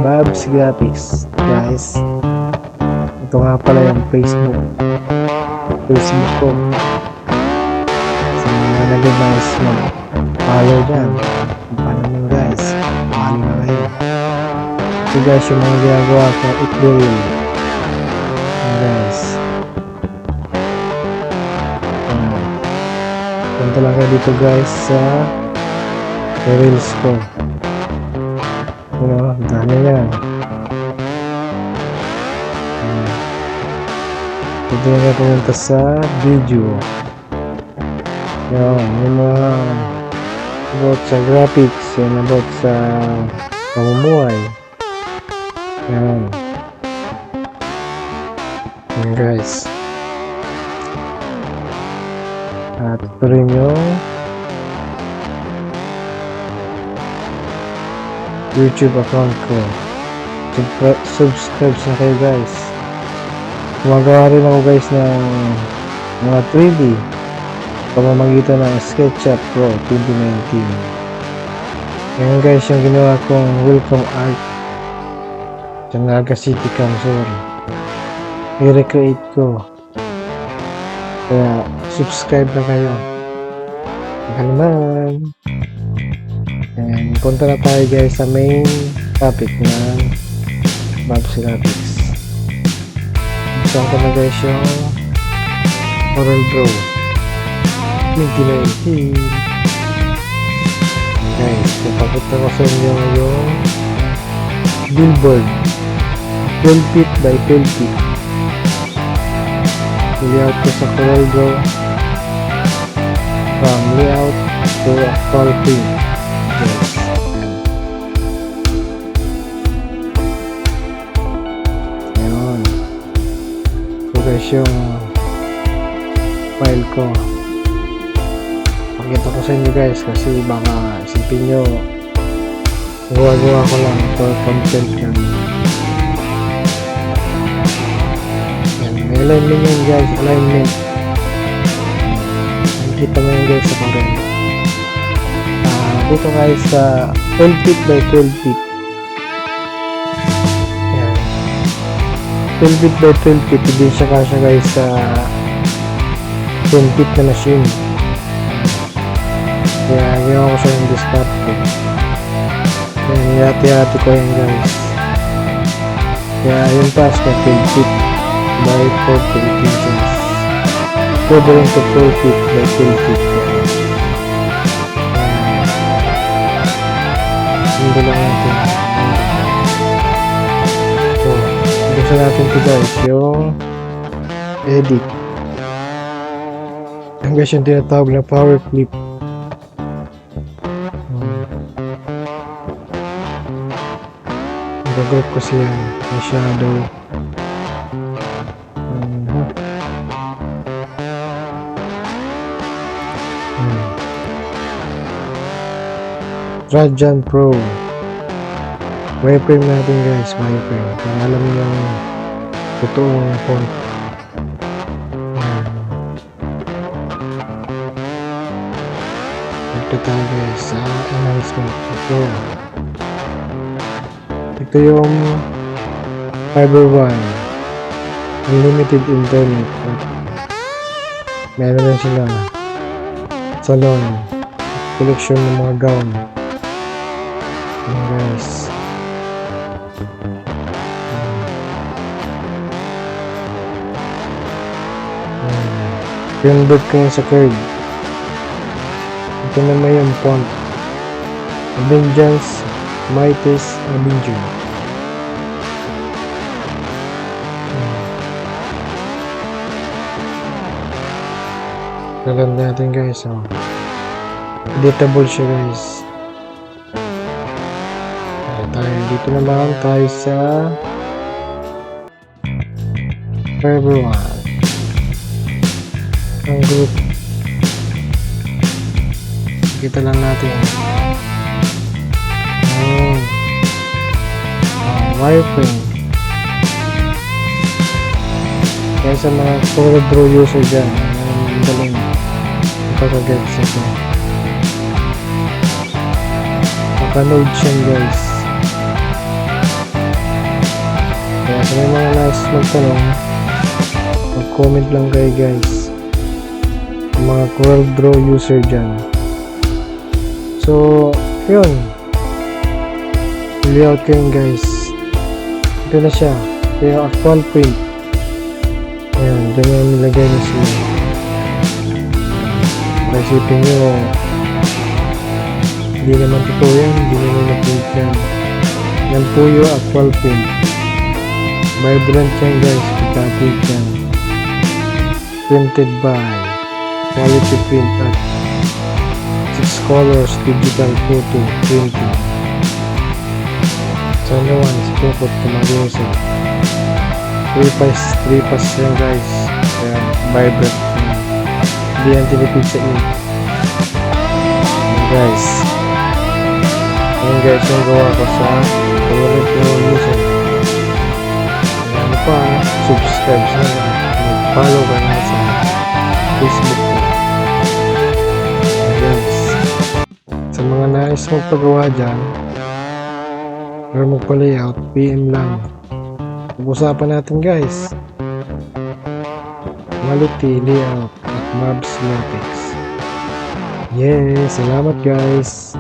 Babs Graphics. Guys, ito nga pala yung Facebook ko. Sa mga nag-advise mo, follow dyan. Paano nyo guys, follow na kayo. Ito guys yung mga ginagawa ko, it-real guys. Punta lang kayo dito guys sa reels ko. Dami yan. Dito na kayo pumunta sa video. Yan, yung mga about sa graphics, yung about sa pamumuhay. Yan. Yan guys. At ito rin yung YouTube account ko. Subscribe na kayo guys. Gumagawa rin ako guys ng mga 3D pamamagitan ng SketchUp Pro 2019. Ngayon guys yung ginawa kong welcome art sa Naga City Council. I-recreate ko. Kaya subscribe na kayo. Baka naman. And punta na tayo guys sa main topic ng Babs Graphics. Gusto ko na guys yung CorelDRAW 2019. Guys, napakita ko sa inyo yung Billboard 12 feet by 12 feet. Layout ko sa CorelDRAW from layout to actual print. Yes. Ayan. So guys yung file ko. Pakita ko sa inyo guys kasi baka isipin nyo gawa ko lang for content yan. May alignment yan guys, alignment. Nakikita mo yan guys sa Corel. Dito guys sa 12 feet by 12 feet. Ayan. 12 feet by 12 feet. Hindi siya kasya guys sa 10 feet na machine. Kaya ginawa ko sa yung discard ko. Ayan, hati-hati ko yan guys. Kaya yung task na 12 feet by 4 inches. Equivalent to 4 feet by 12 feet. Hindi lang natin. So, gusto natin ito guys, yung edit. Ang guys yung tinatawag na power clip. Nag-group ko siya yung shadow. Radiant Pro wireframe natin guys, wireframe para alam nyo yung totoong font. Ito tayo guys sa announcement. Ito yung Fiber 1 unlimited internet. Meron na sila salon, collection ng mga gown. Guys, convert ko yun sa curve. Ito naman yung font Avengers Mightiest Avenger. Gaganda natin guys. Editable siya guys. Dito naman tayo sa Fiber 1 ang group. Kita lang natin wireframe. Kaya sa mga CorelDRAW user dyan, ang daling makakagets ito. Maka-node siya guys. Kaya sa may mga nais magtanong, mag-comment lang kayo guys, yung mga CorelDRAW user dyan. So yun, layout ko yun guys. Ito na siya, ito yung actual print. Ayan, dyan yung nilagay na siya. Isipin nyo, hindi naman totoo yan, hindi naman na-print yan. Yan po yung actual print. Vibrant yan guys, pagka-print yan. Printed by Quality Print at 6 Colors Digital Photo Printing. Sa naman, sipukot kumalusin. 3 pass yan guys. Kaya vibrant yan. Hindi yan tinipid sa ink. Guys, yung gawa ko sa CorelDRAW user. Kaya ano pa, subscribe sa mag-follow ka na sa Facebook ko. Guys, sa mga nais magpagawa dyan or magpa-layout, PM lang. Pag-usapan natin guys. Quality layout at Mobs Latex. Yes, salamat guys.